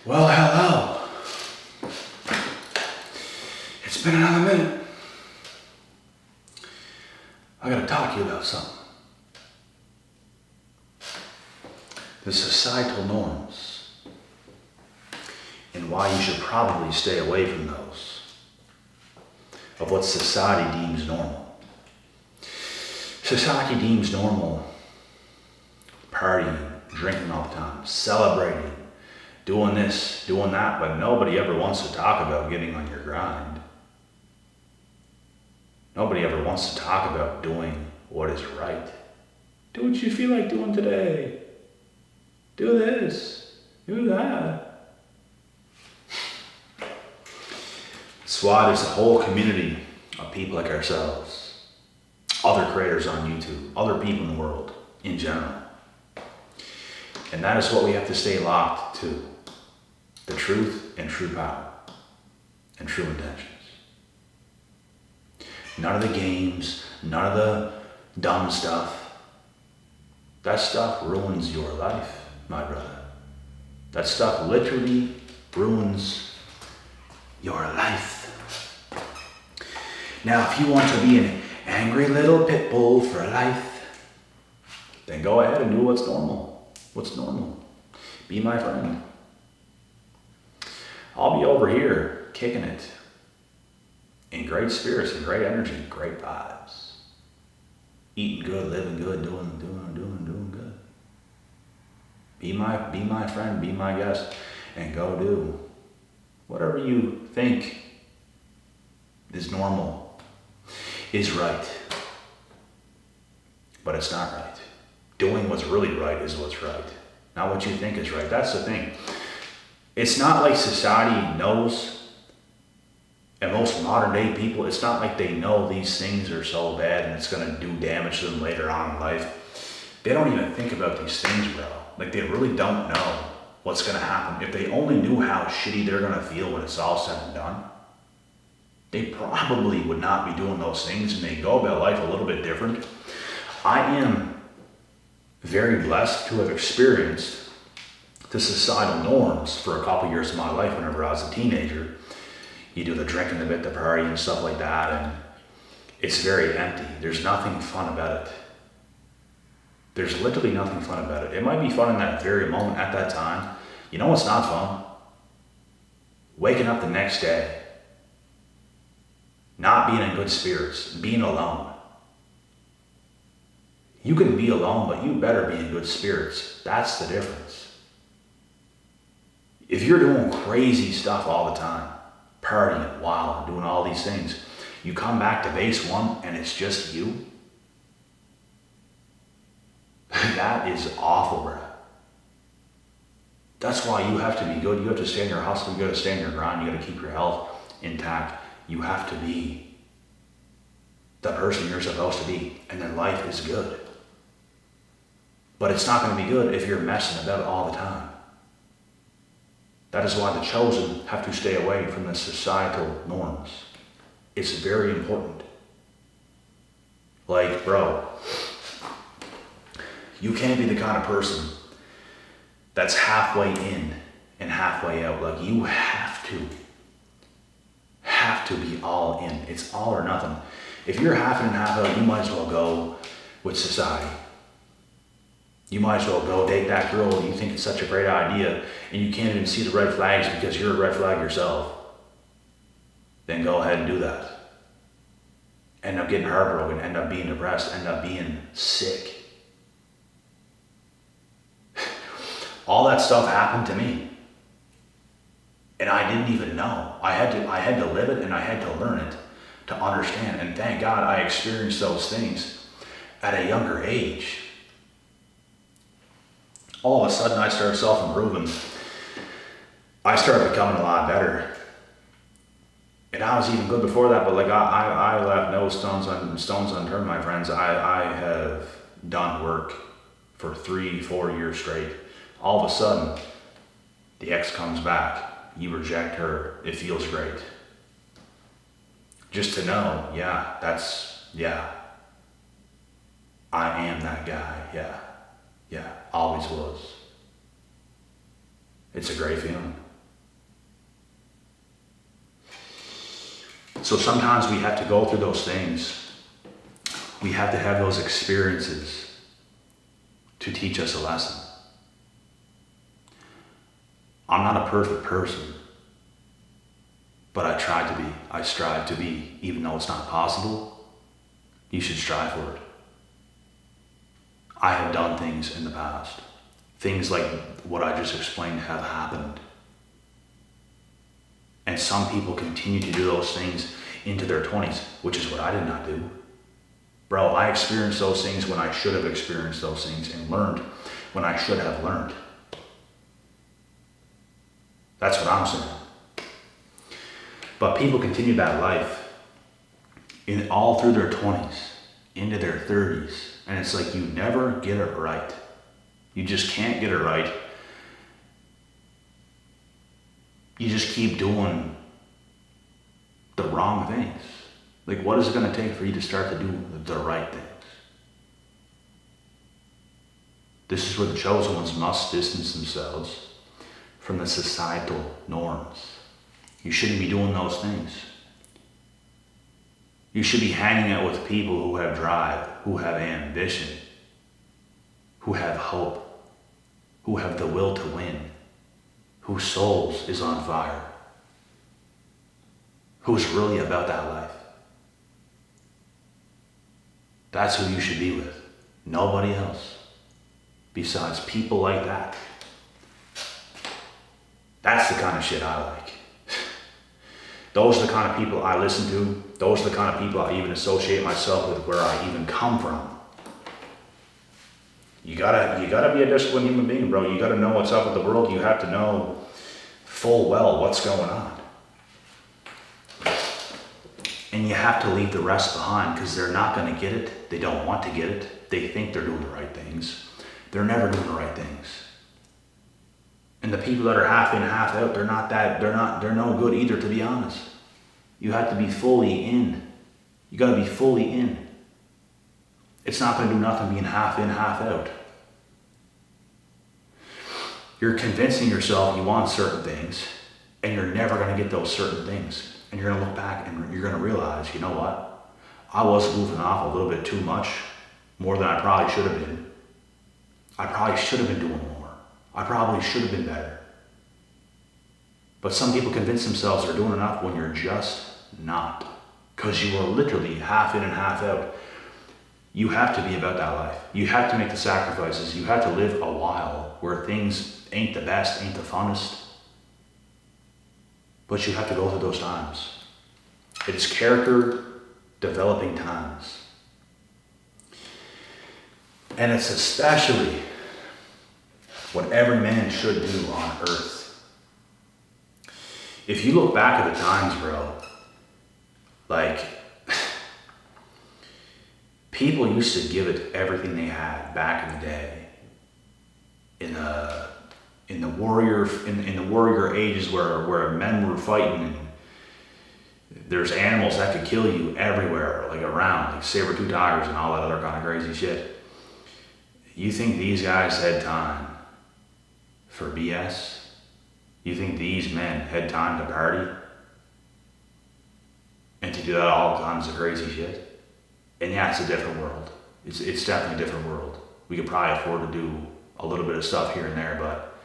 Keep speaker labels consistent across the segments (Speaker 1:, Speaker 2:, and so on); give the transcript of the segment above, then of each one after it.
Speaker 1: Well, hello. It's been another minute. I gotta talk to you about something. The societal norms and why you should probably stay away from those of what society deems normal. Society deems normal partying, drinking all the time, celebrating, doing this, doing that, but nobody ever wants to talk about getting on your grind. Nobody ever wants to talk about doing what is right. Do what you feel like doing today. Do this, do that. That's why there's a whole community of people like ourselves, other creators on YouTube, other people in the world in general. And that is what we have to stay locked to. The truth and true power and true intentions. None of the games, none of the dumb stuff. That stuff ruins your life, my brother. That stuff literally ruins your life. Now, if you want to be an angry little pit bull for life, then go ahead and do what's normal. What's normal? Be my friend. I'll be over here kicking it in great spirits and great energy, great vibes. Eating good, living good, doing good. Be my friend, be my guest, and go do whatever you think is normal, is right. But it's not right. Doing what's really right is what's right, not what you think is right. That's the thing. It's not like society knows, and most modern day people, it's not like they know these things are so bad and it's gonna do damage to them later on in life. They don't even think about these things, bro. Like, they really don't know what's gonna happen. If they only knew how shitty they're gonna feel when it's all said and done, they probably would not be doing those things, and they go about life a little bit different. I am very blessed to have experienced the societal norms for a couple years of my life whenever I was a teenager. You do the drinking, the bit, the party and stuff like that, and it's very empty. There's nothing fun about it. There's literally nothing fun about it. It might be fun in that very moment at that time. You know what's not fun? Waking up the next day, not being in good spirits, being alone. You can be alone, but you better be in good spirits. That's the difference. If you're doing crazy stuff all the time, partying, wild, doing all these things, you come back to base one and it's just you, that is awful, bro. That's why you have to be good. You have to stay in your hustle. You got to stay in your grind. You got to keep your health intact. You have to be the person you're supposed to be, and then life is good. But it's not going to be good if you're messing about all the time. That is why the chosen have to stay away from the societal norms. It's very important. Like, bro, you can't be the kind of person that's halfway in and halfway out. Like, you have to be all in. It's all or nothing. If you're half in and half out, you might as well go with society. You might as well go date that girl you think it's such a great idea and you can't even see the red flags because you're a red flag yourself. Then go ahead and do that. End up getting heartbroken, end up being depressed, end up being sick. All that stuff happened to me. And I didn't even know. I had to live it and I had to learn it to understand. And thank God I experienced those things at a younger age. All of a sudden I started self-improving. I started becoming a lot better. And I was even good before that, but like I left no stones unturned, my friends. I have done work for 3-4 years straight. All of a sudden, the ex comes back. You reject her. It feels great. Just to know, I am that guy, yeah, always was. It's a great feeling. So sometimes we have to go through those things. We have to have those experiences to teach us a lesson. I'm not a perfect person, but I try to be. I strive to be, even though it's not possible. You should strive for it. I have done things in the past. Things like what I just explained have happened. And some people continue to do those things into their 20s, which is what I did not do. Bro, I experienced those things when I should have experienced those things and learned when I should have learned. That's what I'm saying. But people continue that life all through their 20s, into their 30s. And it's like you never get it right. You just can't get it right. You just keep doing the wrong things. Like, what is it going to take for you to start to do the right things? This is where the chosen ones must distance themselves from the societal norms. You shouldn't be doing those things. You should be hanging out with people who have drive, who have ambition, who have hope, who have the will to win, whose souls is on fire, who's really about that life. That's who you should be with. Nobody else besides people like that. That's the kind of shit I like. Those are the kind of people I listen to. Those are the kind of people I even associate myself with, where I even come from. You gotta be a disciplined human being, bro. You gotta know what's up with the world. You have to know full well what's going on. And you have to leave the rest behind, because they're not gonna get it. They don't want to get it. They think they're doing the right things. They're never doing the right things. And the people that are half in, half out, they're no good either, to be honest. You have to be fully in. You gotta be fully in. It's not gonna do nothing being half in, half out. You're convincing yourself you want certain things, and you're never gonna get those certain things. And you're gonna look back and you're gonna realize, you know what? I was goofing off a little bit too much, more than I probably should have been. I probably should have been doing more. I probably should have been better. But some people convince themselves they're doing enough when you're just not. Because you are literally half in and half out. You have to be about that life. You have to make the sacrifices. You have to live a while where things ain't the best, ain't the funnest. But you have to go through those times. It's character developing times. And it's especially what every man should do on earth. If you look back at the times, bro, like, people used to give it everything they had back in the day. In the warrior ages where men were fighting, and there's animals that could kill you everywhere, like around, like saber-tooth tigers and all that other kind of crazy shit. You think these guys had time for BS? You think these men had time to party and to do that all kinds of crazy shit? And yeah, it's a different world. It's definitely a different world. We could probably afford to do a little bit of stuff here and there, but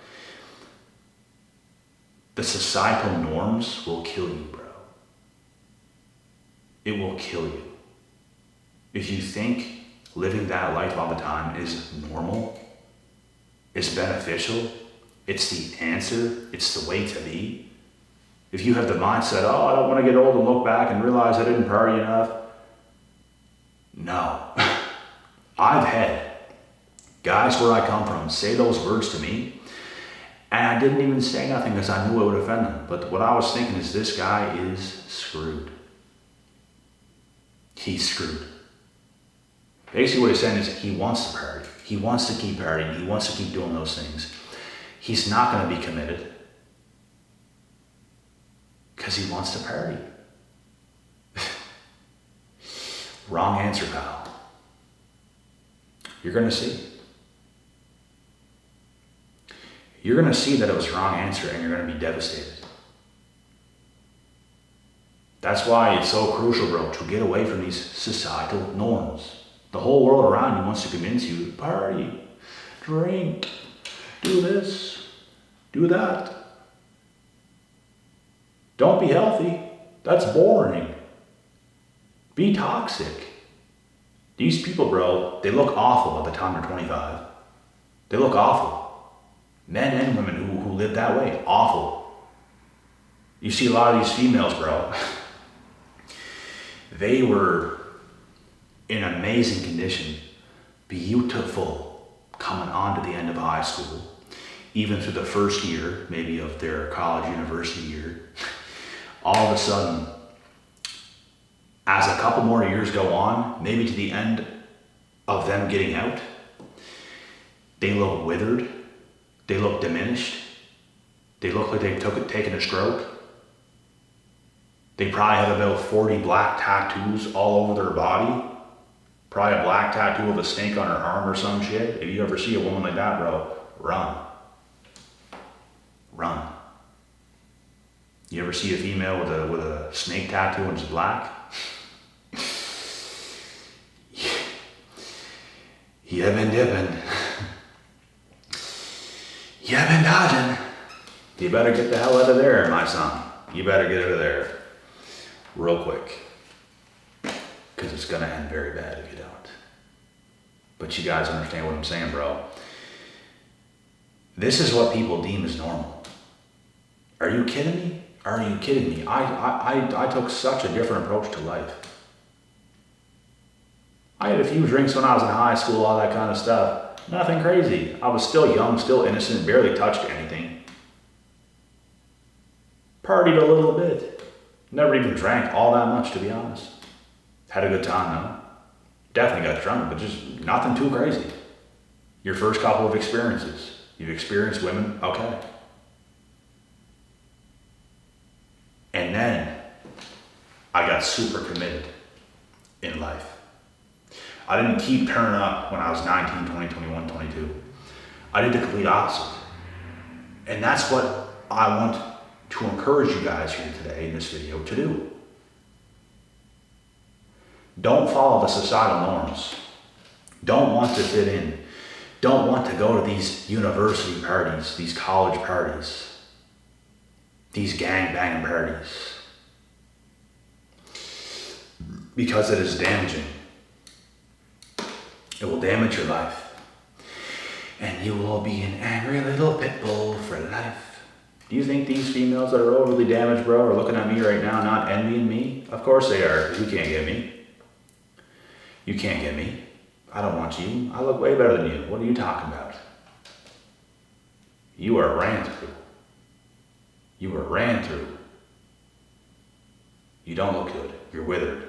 Speaker 1: the societal norms will kill you, bro. It will kill you. If you think living that life all the time is normal, is beneficial, it's the answer, it's the way to be. If you have the mindset, oh, I don't want to get old and look back and realize I didn't party enough. No. I've had guys where I come from say those words to me, and I didn't even say nothing because I knew it would offend them. But what I was thinking is, this guy is screwed. He's screwed. Basically what he's saying is he wants to party. He wants to keep partying. He wants to keep doing those things. He's not going to be committed because he wants to party. Wrong answer, pal. You're going to see. You're going to see that it was wrong answer, and you're going to be devastated. That's why it's so crucial, bro, to get away from these societal norms. The whole world around you wants to convince you to party, drink, do this, do that. Don't be healthy. That's boring. Be toxic. These people, bro, they look awful by the time they're 25. They look awful. Men and women who live that way, awful. You see a lot of these females, bro, they were in amazing condition, beautiful, coming on to the end of high school, even through the first year, maybe of their college, university year. All of a sudden, as a couple more years go on, maybe to the end of them getting out, they look withered, they look diminished, they look like they've taken a stroke. They probably have about 40 black tattoos all over their body. Probably a black tattoo of a snake on her arm or some shit. If you ever see a woman like that, bro, run. Run. You ever see a female with a snake tattoo and it's black? You have been dipping. You have been dodging. You better get the hell out of there, my son. You better get out of there. Real quick. Because it's going to end very bad if you don't. But you guys understand what I'm saying, bro. This is what people deem as normal. Are you kidding me? Are you kidding me? I took such a different approach to life. I had a few drinks when I was in high school, all that kind of stuff. Nothing crazy. I was still young, still innocent, barely touched anything. Partied a little bit. Never even drank all that much, to be honest. Had a good time, though. Definitely got drunk, but just nothing too crazy. Your first couple of experiences. You've experienced women, okay. And then I got super committed in life. I didn't keep turning up when I was 19, 20, 21, 22. I did the complete opposite. And that's what I want to encourage you guys here today in this video to do. Don't follow the societal norms. Don't want to fit in. Don't want to go to these university parties, these college parties, these gang-banging parties. Because it is damaging. It will damage your life. And you will be an angry little pit bull for life. Do you think these females that are overly damaged, bro, are looking at me right now, not envying me? Of course they are. You can't get me. You can't get me. I don't want you. I look way better than you. What are you talking about? You are ran through. You were ran through. You don't look good. You're withered.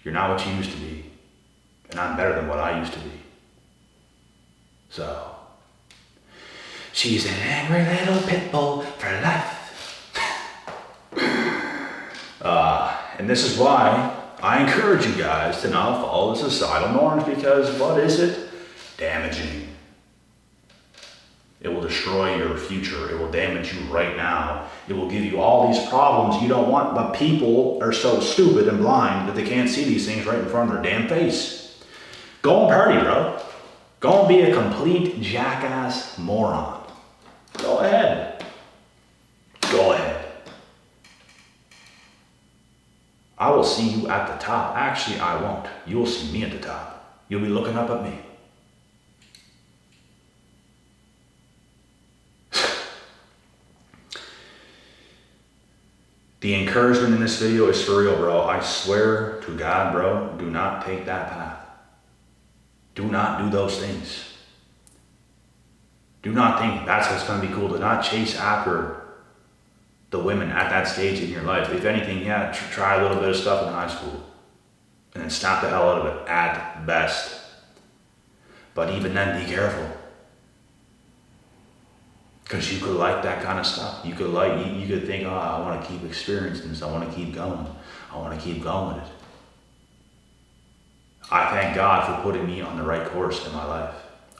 Speaker 1: You're not what you used to be. And I'm better than what I used to be. So, she's an angry little pit bull for life. And this is why I encourage you guys to not follow the societal norms, because what is it? Damaging. It will destroy your future. It will damage you right now. It will give you all these problems you don't want, but people are so stupid and blind that they can't see these things right in front of their damn face. Go and party, bro. Go and be a complete jackass moron. Go ahead. Go ahead. I will see you at the top. Actually, I won't. You'll see me at the top. You'll be looking up at me. The encouragement in this video is for real, bro. I swear to God, bro, do not take that path. Do not do those things. Do not think that's what's going to be cool. Do not chase after the women at that stage in your life. If anything, yeah, try a little bit of stuff in high school. And then snap the hell out of it at best. But even then, be careful. Because you could like that kind of stuff. You could think, oh, I want to keep experiencing this. I want to keep going. I want to keep going with it. I thank God for putting me on the right course in my life.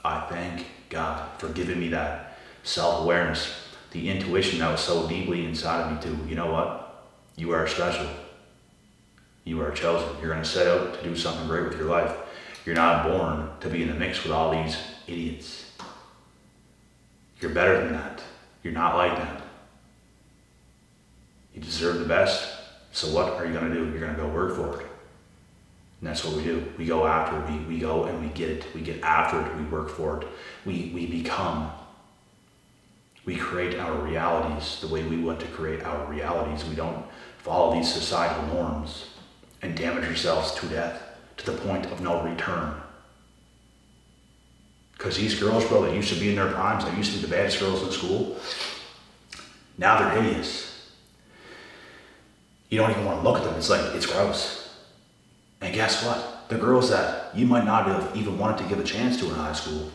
Speaker 1: I thank God for giving me that self-awareness, the intuition that was so deeply inside of me too. You know what? You are special. You are chosen. You're going to set out to do something great with your life. You're not born to be in the mix with all these idiots. You're better than that. You're not like that. You deserve the best. So what are you going to do? You're going to go work for it. And that's what we do. We go after it. We go and we get it. We get after it. We work for it. We become. We create our realities the way we want to create our realities. We don't follow these societal norms and damage ourselves to death to the point of no return. Because these girls, bro, that used to be in their primes, that used to be the baddest girls in school, now they're hideous. You don't even want to look at them. It's like, it's gross. And guess what? The girls that you might not have even wanted to give a chance to in high school,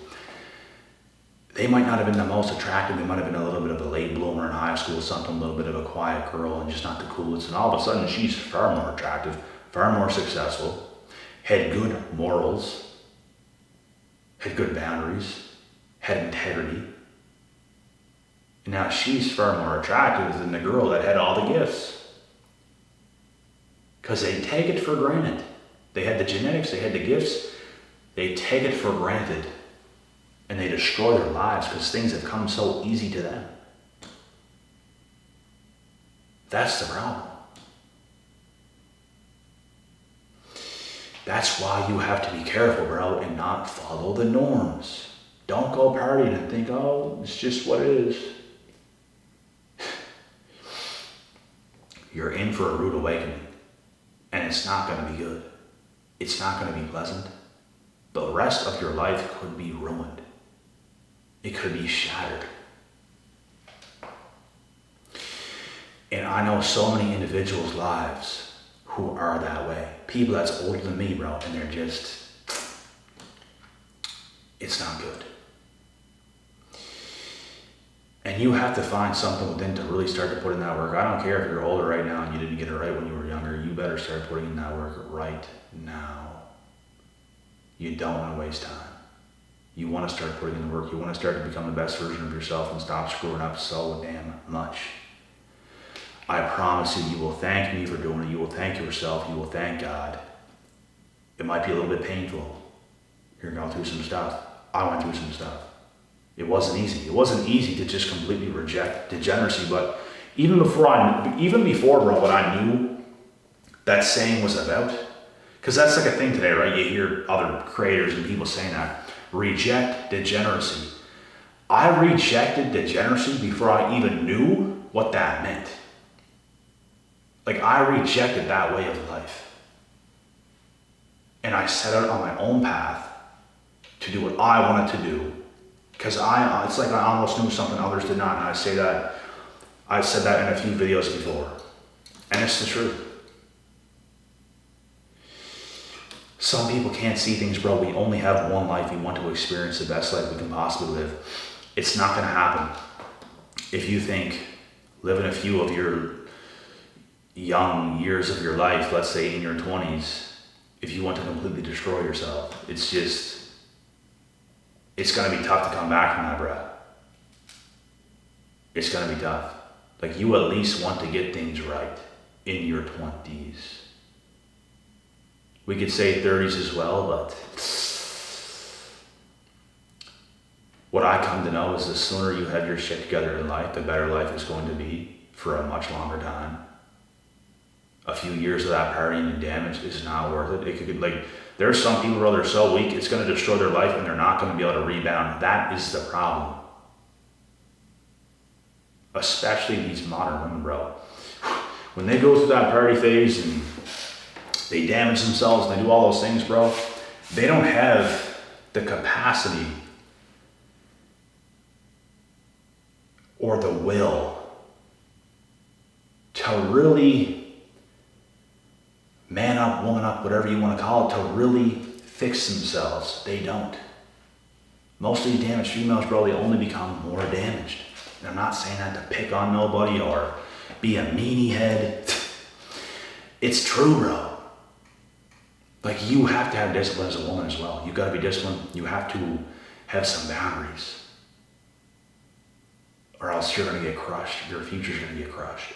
Speaker 1: they might not have been the most attractive. They might have been a little bit of a late bloomer in high school, something a little bit of a quiet girl and just not the coolest. And all of a sudden, she's far more attractive, far more successful, had good morals, had good boundaries, had integrity. And now she's far more attractive than the girl that had all the gifts. Because they take it for granted. They had the genetics, they had the gifts, they take it for granted. And they destroy their lives because things have come so easy to them. That's the problem. That's why you have to be careful, bro, and not follow the norms. Don't go partying and think, oh, it's just what it is. You're in for a rude awakening. And it's not going to be good. It's not going to be pleasant. The rest of your life could be ruined. It could be shattered. And I know so many individuals' lives who are that way. People that's older than me, bro, and they're just, it's not good. And you have to find something within to really start to put in that work. I don't care if you're older right now and you didn't get it right when you were younger. You better start putting in that work right now. You don't want to waste time. You want to start putting in the work. You want to start to become the best version of yourself and stop screwing up so damn much. I promise you, you will thank me for doing it. You will thank yourself. You will thank God. It might be a little bit painful. You're going through some stuff. I went through some stuff. It wasn't easy. It wasn't easy to just completely reject degeneracy, but even before, bro, what I knew that saying was about, because that's like a thing today, right? You hear other creators and people saying that. Reject degeneracy. I rejected degeneracy before I even knew what that meant. Like, I rejected that way of life. And I set out on my own path to do what I wanted to do. Because it's like I almost knew something others did not. And I said that in a few videos before. And it's the truth. Some people can't see things, bro. We only have one life. We want to experience the best life we can possibly live. It's not going to happen if you think living a few of your young years of your life, let's say in your 20s, if you want to completely destroy yourself, it's going to be tough to come back from that, bro. It's going to be tough. Like, you at least want to get things right in your 20s. We could say 30s as well, but what I come to know is the sooner you have your shit together in life, the better life is going to be for a much longer time. A few years of that partying and damage is not worth it. It could be like, there's some people who are so weak, it's going to destroy their life and they're not going to be able to rebound. That is the problem. Especially these modern women, bro. When they go through that party phase and they damage themselves and they do all those things, bro, they don't have the capacity or the will to really man up, woman up, whatever you want to call it, to really fix themselves. They don't. Most of these damaged females, bro, they only become more damaged. And I'm not saying that to pick on nobody or be a meanie head. It's true, bro. Like, you have to have discipline as a woman as well. You've got to be disciplined. You have to have some boundaries. Or else you're going to get crushed. Your future's going to get crushed.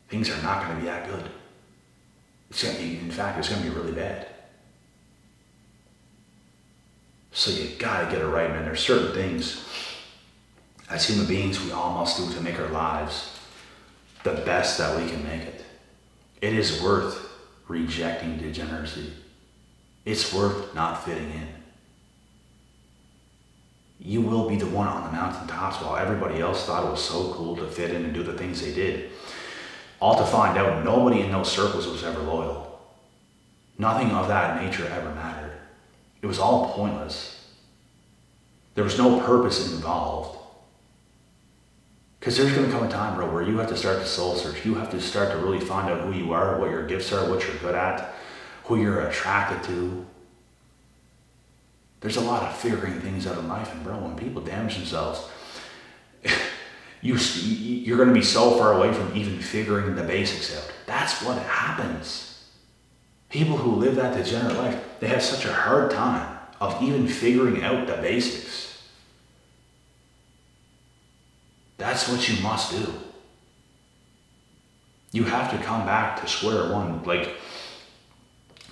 Speaker 1: Things are not going to be that good. In fact, it's gonna be really bad. So you gotta get it right, man. There's certain things as human beings we all must do to make our lives the best that we can make it. It is worth rejecting degeneracy. It's worth not fitting in. You will be the one on the mountaintops while everybody else thought it was so cool to fit in and do the things they did. All to find out nobody in those circles was ever loyal. Nothing of that nature ever mattered. It was all pointless. There was no purpose involved. Because there's going to come a time, bro, where you have to start to soul search. You have to start to really find out who you are, what your gifts are, what you're good at, who you're attracted to. There's a lot of figuring things out in life, and bro, when people damage themselves, you're going to be so far away from even figuring the basics out. That's what happens. People who live that degenerate life, they have such a hard time of even figuring out the basics. That's what you must do. You have to come back to square one. Like,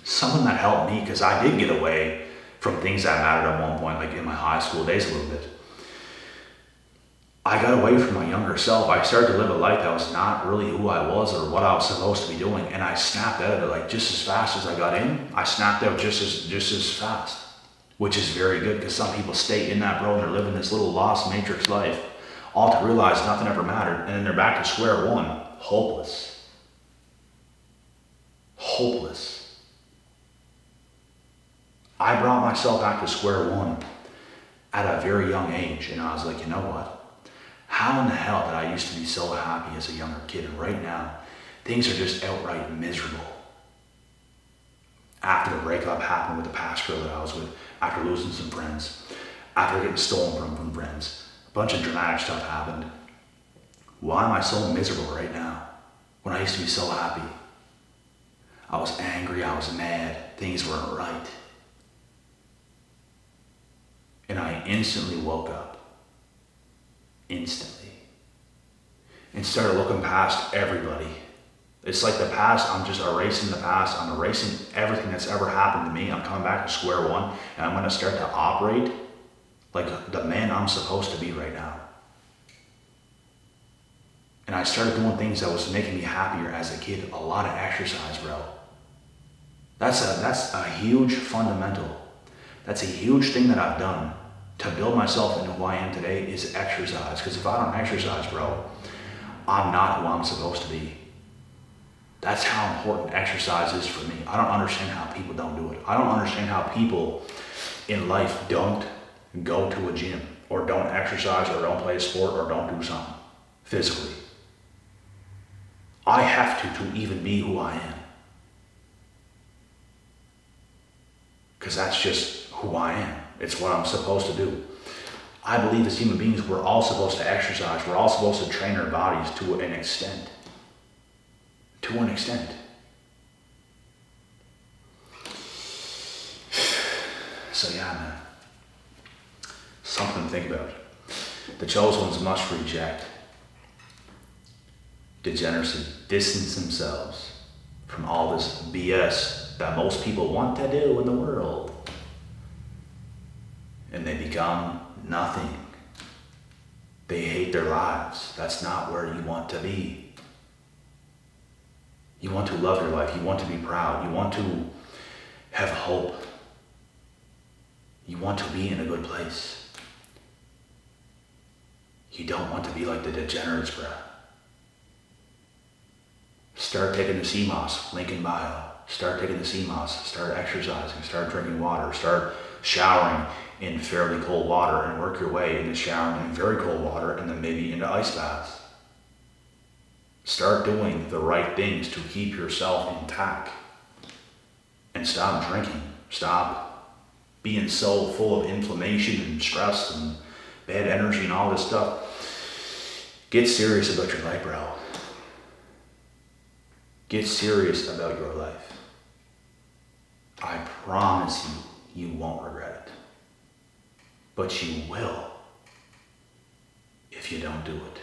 Speaker 1: someone that helped me, because I did get away from things that mattered at one point, like in my high school days a little bit. I got away from my younger self. I started to live a life that was not really who I was or what I was supposed to be doing, and I snapped out of it like just as fast as I got in. I snapped out just as fast, which is very good because some people stay in that, bro, and they're living this little lost matrix life, all to realize nothing ever mattered, and then they're back to square one, hopeless. Hopeless. I brought myself back to square one at a very young age, and I was like, you know what? How in the hell did I used to be so happy as a younger kid, and right now, things are just outright miserable. After the breakup happened with the past girl that I was with, after losing some friends, after getting stolen from friends, a bunch of dramatic stuff happened. Why am I so miserable right now when I used to be so happy? I was angry, I was mad, things weren't right. And I instantly woke up. Instantly. And started looking past everybody. It's like the past, I'm just erasing the past. I'm erasing everything that's ever happened to me. I'm coming back to square one, and I'm going to start to operate like the man I'm supposed to be right now. And I started doing things that was making me happier as a kid. A lot of exercise, bro. That's a huge fundamental. That's a huge thing that I've done to build myself into who I am today is exercise. Because if I don't exercise, bro, I'm not who I'm supposed to be. That's how important exercise is for me. I don't understand how people don't do it. I don't understand how people in life don't go to a gym or don't exercise or don't play a sport or don't do something physically. I have to even be who I am. Because that's just who I am. It's what I'm supposed to do. I believe as human beings, we're all supposed to exercise. We're all supposed to train our bodies to an extent. To an extent. So yeah, man. Something to think about. The chosen ones must reject degeneracy, distance themselves from all this BS that most people want to do in the world. And they become nothing. They hate their lives. That's not where you want to be. You want to love your life. You want to be proud. You want to have hope. You want to be in a good place. You don't want to be like the degenerates, bruh. Start taking the CMOS, link in bio. Start taking the CMOS. Start exercising. Start drinking water. Start showering in fairly cold water and work your way into showering in very cold water and then maybe into ice baths. Start doing the right things to keep yourself intact. And stop drinking. Stop being so full of inflammation and stress and bad energy and all this stuff. Get serious about your life, bro. Get serious about your life. I promise you, you won't regret it. But you will if you don't do it.